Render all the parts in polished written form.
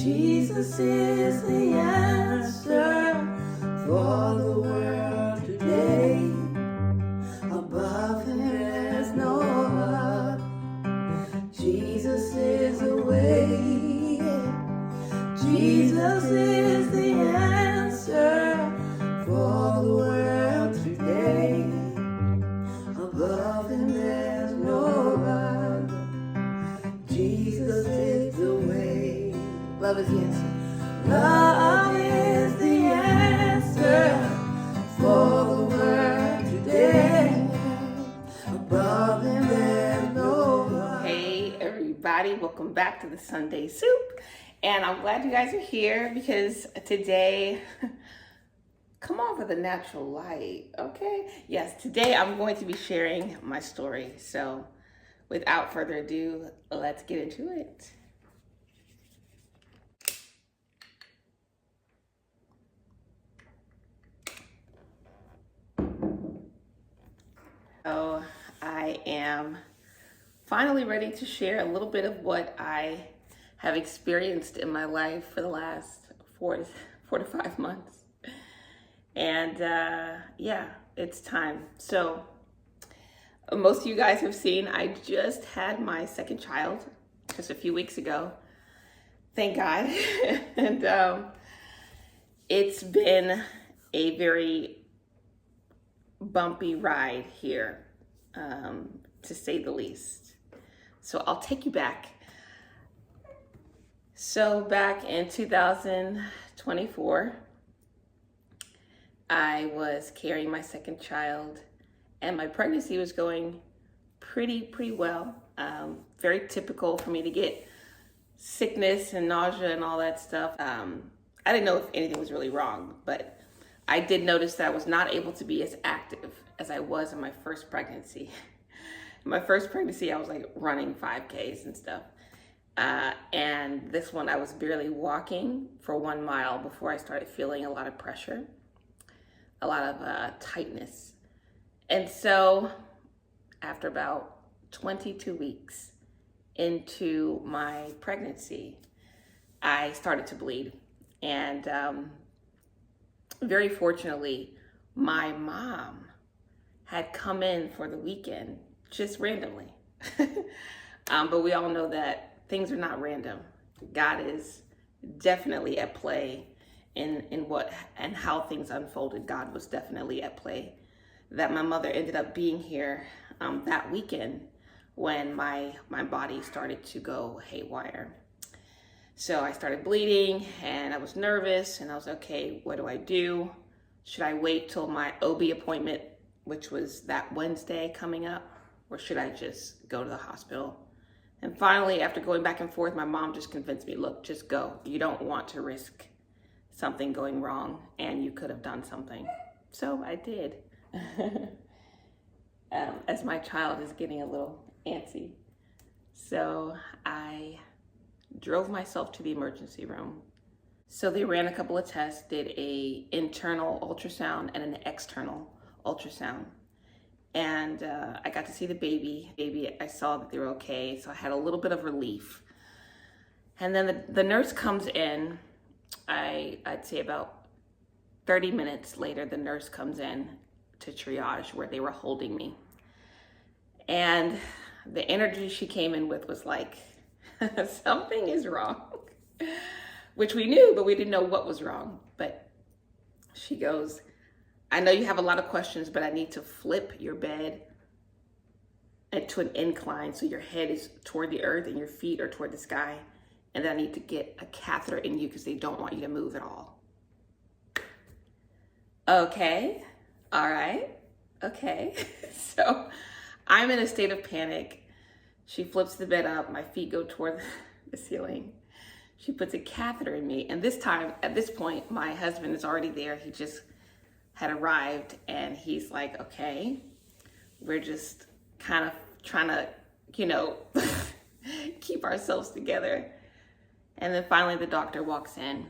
Jesus is the answer for the world today. Above him there's no other. Jesus is the way. Jesus is the answer for the world today. Above him there's no other. Jesus is the way. Love is the answer. Love is the answer for the world today. Above him there's no other. Hey everybody, welcome back to the Sunday Soup. And I'm glad you guys are here because today, come on for the natural light, okay? Yes, today I'm going to be sharing my story. So without further ado, let's get into it. So I am finally ready to share a little bit of what I have experienced in my life for the last four to 5 months. And yeah, it's time. So most of you guys have seen, I just had my second child just a few weeks ago. Thank God. And it's been a very bumpy ride here, to say the least. So I'll take you back. So back in 2024, I was carrying my second child and my pregnancy was going pretty well. Very typical for me to get sickness and nausea and all that stuff. I didn't know if anything was really wrong, but I did notice that I was not able to be as active as I was in my first pregnancy. In my first pregnancy, I was like running 5Ks and stuff. And this one, I was barely walking for 1 mile before I started feeling a lot of pressure, a lot of tightness. And so after about 22 weeks into my pregnancy, I started to bleed. And very fortunately, my mom had come in for the weekend just randomly. But we all know that things are not random. God is definitely at play in what and how things unfolded. God was definitely at play. That my mother ended up being here that weekend when my body started to go haywire. So I started bleeding and I was nervous and I was okay, what do I do? Should I wait till my OB appointment, which was that Wednesday coming up, or should I just go to the hospital? And finally, after going back and forth, my mom just convinced me, look, just go. You don't want to risk something going wrong, and you could have done something. So I did. As my child is getting a little antsy. So I drove myself to the emergency room. So they ran a couple of tests, did an internal ultrasound and an external ultrasound. And I got to see the baby. I saw that they were okay, so I had a little bit of relief. And then the nurse comes in, I'd say about 30 minutes later, the nurse comes in to triage where they were holding me. And the energy she came in with was like, something is wrong, which we knew, but we didn't know what was wrong. But she goes, I know you have a lot of questions, but I need to flip your bed to an incline so your head is toward the earth and your feet are toward the sky. And then I need to get a catheter in you because they don't want you to move at all. Okay, all right, okay. So I'm in a state of panic. She flips the bed up, my feet go toward the ceiling. She puts a catheter in me. And this time, at this point, my husband is already there. He just had arrived and he's like, okay, we're just kind of trying to, keep ourselves together. And then finally the doctor walks in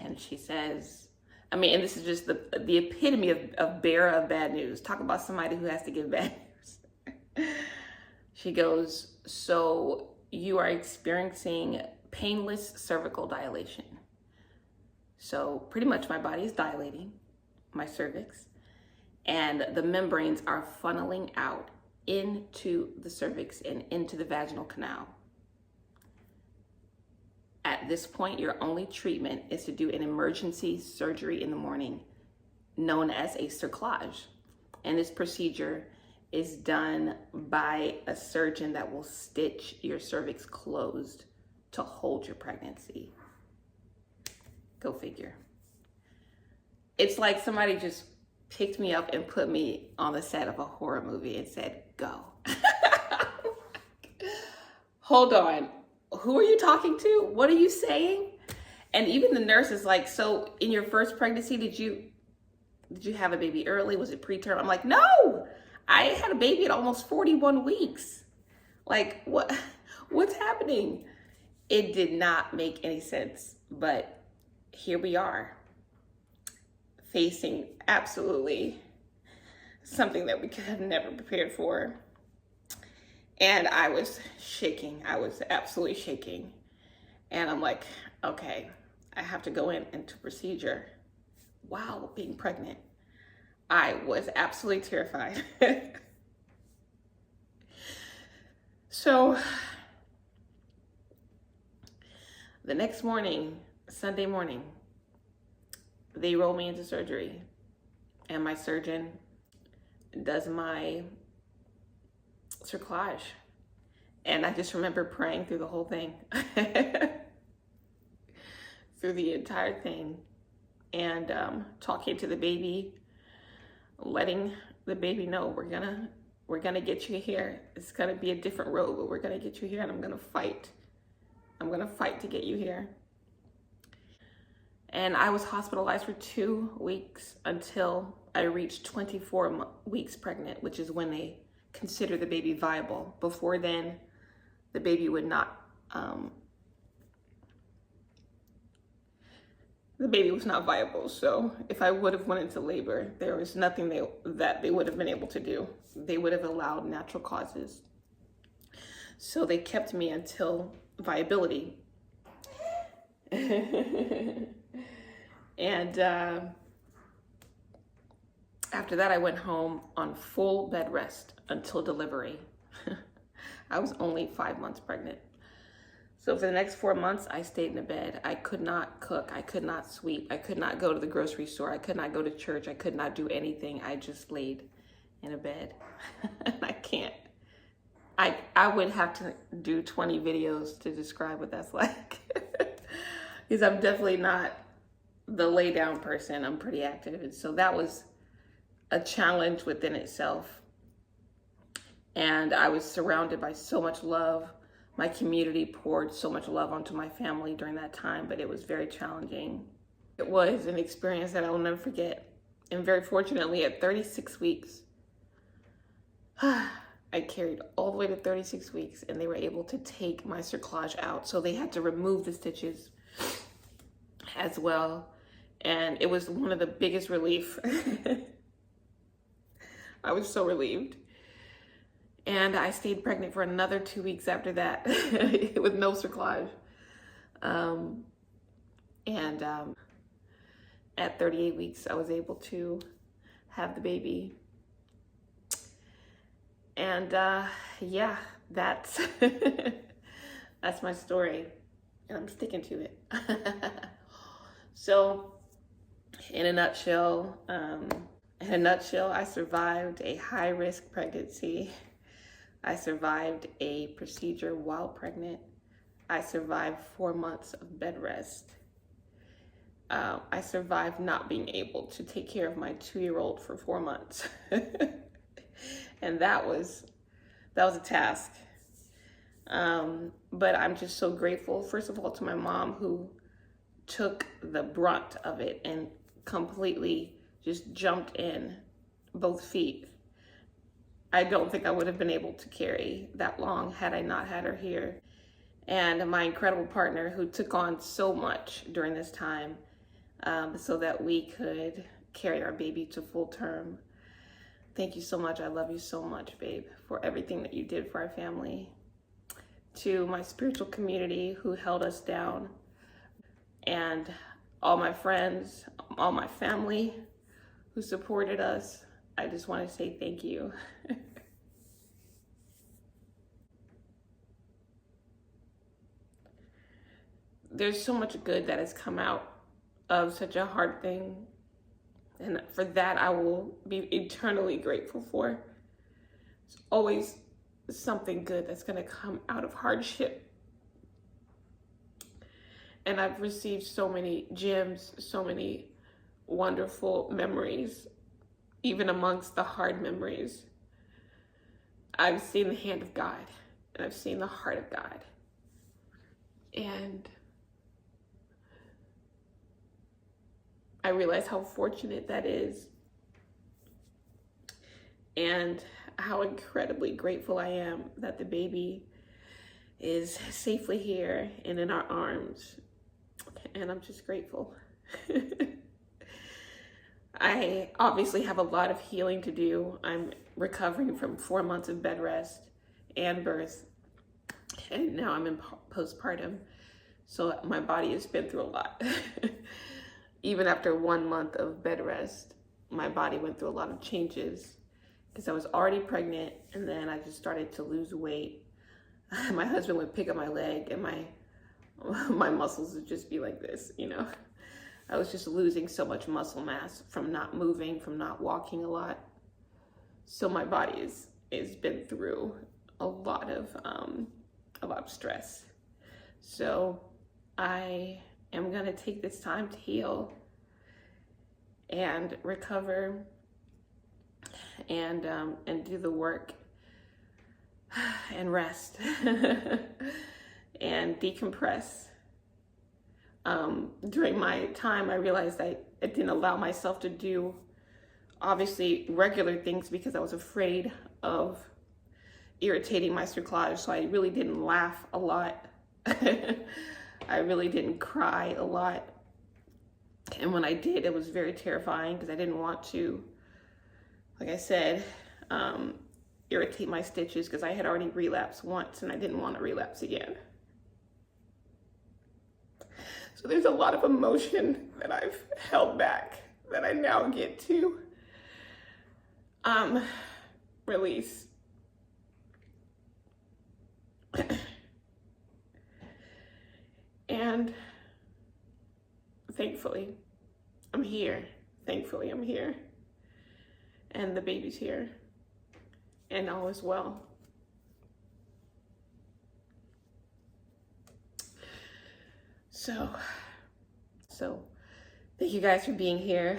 and she says, and this is just the epitome of bearer of bad news. Talk about somebody who has to give bad news. She goes, so you are experiencing painless cervical dilation. So pretty much my body is dilating, my cervix, and the membranes are funneling out into the cervix and into the vaginal canal. At this point, your only treatment is to do an emergency surgery in the morning, known as a cerclage. And this procedure is done by a surgeon that will stitch your cervix closed to hold your pregnancy. Go figure. It's like somebody just picked me up and put me on the set of a horror movie and said, go. Hold on. Who are you talking to? What are you saying? And even the nurse is like, so in your first pregnancy, did you have a baby early? Was it preterm? I'm like, no, I had a baby at almost 41 weeks. Like, what's happening? It did not make any sense, but here we are, facing absolutely something that we could have never prepared for. And I was shaking. I was absolutely shaking. And I'm like, okay, I have to go into procedure while being pregnant. I was absolutely terrified. So the next morning, Sunday morning, they roll me into surgery, and my surgeon does my cerclage. And I just remember praying through the whole thing, through the entire thing, and talking to the baby, letting the baby know we're gonna get you here. It's gonna be a different road, but we're gonna get you here, and I'm gonna fight. I'm gonna fight to get you here. And I was hospitalized for 2 weeks until I reached 24 weeks pregnant, which is when they consider the baby viable. Before then, the baby would not, the baby was not viable. So if I would have went into labor, there was nothing that they would have been able to do. They would have allowed natural causes. So they kept me until viability. And after that, I went home on full bed rest until delivery. I was only 5 months pregnant. So for the next 4 months, I stayed in the bed. I could not cook. I could not sweep. I could not go to the grocery store. I could not go to church. I could not do anything. I just laid in a bed. I can't. I would have to do 20 videos to describe what that's like. Because I'm definitely not the lay down person. I'm pretty active. And so that was a challenge within itself. And I was surrounded by so much love. My community poured so much love onto my family during that time, but it was very challenging. It was an experience that I will never forget. And very fortunately, at 36 weeks, I carried all the way to 36 weeks, and they were able to take my cerclage out. So they had to remove the stitches as well. And it was one of the biggest relief. I was so relieved. And I stayed pregnant for another 2 weeks after that with no cerclage. At 38 weeks, I was able to have the baby. And yeah, that's that's my story, and I'm sticking to it. So, in a nutshell, I survived a high-risk pregnancy. I survived a procedure while pregnant. I survived 4 months of bed rest. I survived not being able to take care of my 2-year-old for 4 months. And that was a task. But I'm just so grateful, first of all, to my mom, who took the brunt of it and completely just jumped in both feet. I don't think I would have been able to carry that long had I not had her here. And my incredible partner, who took on so much during this time, so that we could carry our baby to full term. Thank you so much. I love you so much, babe, for everything that you did for our family. to my spiritual community who held us down, and all my friends, all my family who supported us. I just want to say thank you. There's so much good that has come out of such a hard thing, and for that I will be eternally grateful for. There's always something good that's going to come out of hardship. And I've received so many gems, so many wonderful memories, even amongst the hard memories. I've seen the hand of God, and I've seen the heart of God. And I realize how fortunate that is, and how incredibly grateful I am that the baby is safely here and in our arms. And I'm just grateful. I obviously have a lot of healing to do. I'm recovering from 4 months of bed rest and birth, and now I'm in postpartum. So my body has been through a lot. Even after 1 month of bed rest, my body went through a lot of changes because I was already pregnant, and then I just started to lose weight. My husband would pick up my leg and my muscles would just be like this, you know. I was just losing so much muscle mass from not moving, from not walking a lot. So my body is been through a lot of stress. So I am gonna take this time to heal and recover and do the work and rest and decompress. During my time, I realized I didn't allow myself to do obviously regular things because I was afraid of irritating my cerclage. So I really didn't laugh a lot. I really didn't cry a lot. And when I did, it was very terrifying because I didn't want to, like I said, irritate my stitches because I had already relapsed once and I didn't want to relapse again. So there's a lot of emotion that I've held back that I now get to release. And thankfully, I'm here. Thankfully, I'm here. And the baby's here. And all is well. So thank you guys for being here.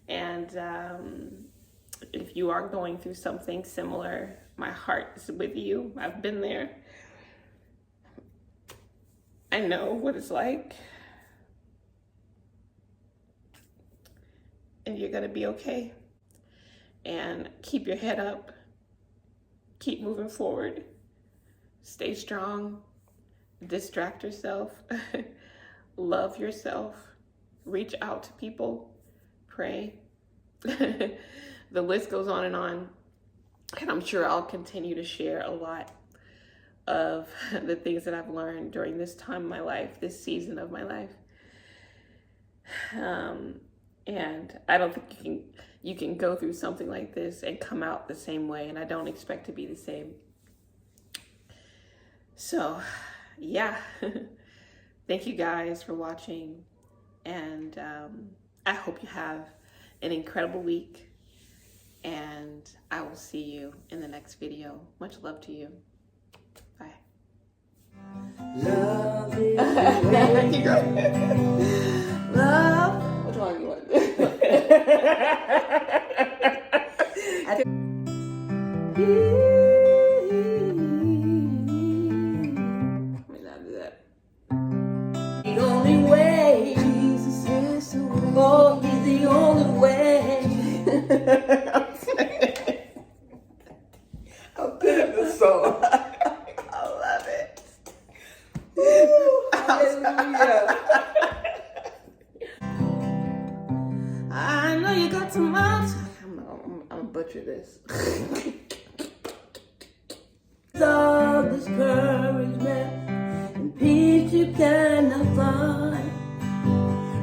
And if you are going through something similar, my heart is with you. I've been there. I know what it's like. And you're gonna be okay. And keep your head up. Keep moving forward. Stay strong. Distract yourself. Love yourself. Reach out to people. Pray. The list goes on. And I'm sure I'll continue to share a lot of the things that I've learned during this time of my life, this season of my life. And I don't think you can go through something like this and come out the same way, and I don't expect to be the same. So, yeah. Thank you guys for watching, and I hope you have an incredible week, and I will see you in the next video. Much love to you. Bye. Love is the way. Love. Which one do you want? The only way, Jesus is the way. Oh, he's the only way. How good is this song? I love it. Woo, hallelujah. I know you got some mouth. I'm gonna butcher this. So discouragement and peace you cannot find.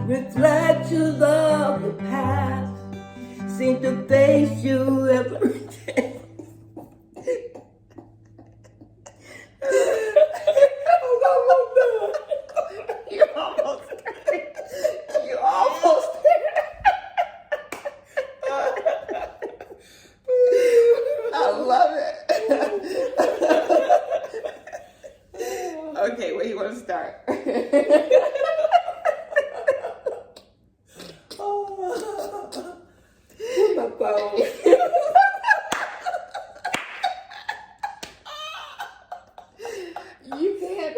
Reflections of the past seem to face you every day. You almost You almost I love it. Okay, where you want to start? My phone. You can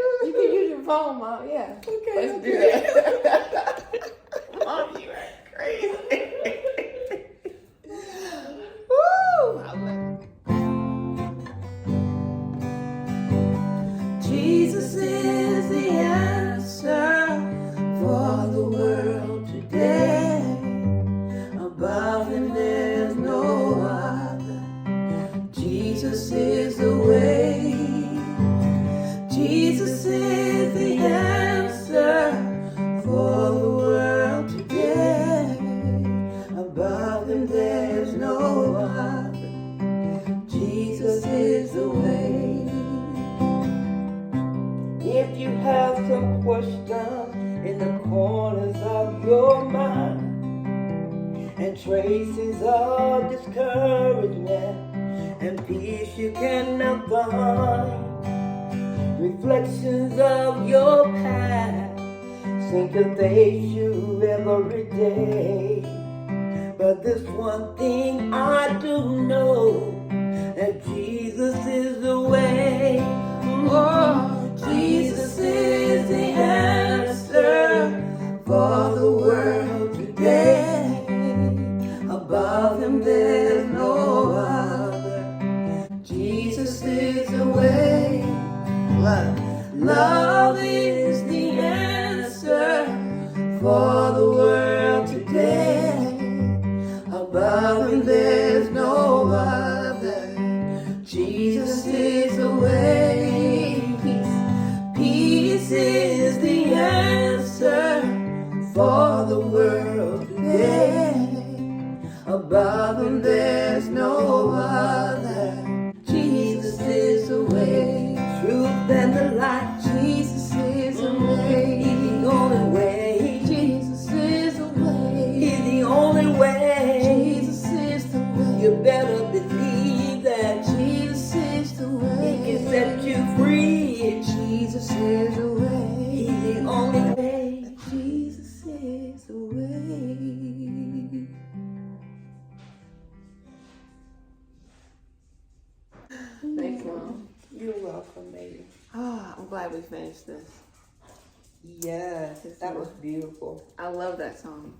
use your phone, Mom. Yeah. Okay. Let's do that. Mom, you are crazy. Woo! I love it. Jesus is the answer for the world today. Above him there's no other. Jesus is the way. Jesus is the answer for the world today. Above him there's no other. Jesus is the way. If you have some questions in the corners of your mind and traces of discouragement and peace you cannot find, reflections of your past seem to face you every day. But this one thing I do know, that Jesus is the way. Oh, Jesus is the answer for the world today. Above him there's no other. Jesus is the way. Love is the answer for the world today. Above him there's no other. Jesus is the way. Peace is the answer for the world today. Above him there's no other. Jesus is the way, truth and the light. Jesus is the way, he's the only way. Jesus is the way, he's the only way. Jesus is the way, you better believe that. Jesus is the way, he can set you free. Jesus is the way, he's the only way. Jesus is the way. Thanks, Mom. You're welcome, baby. Oh, I'm glad we finished this. Yes, that was beautiful. I love that song.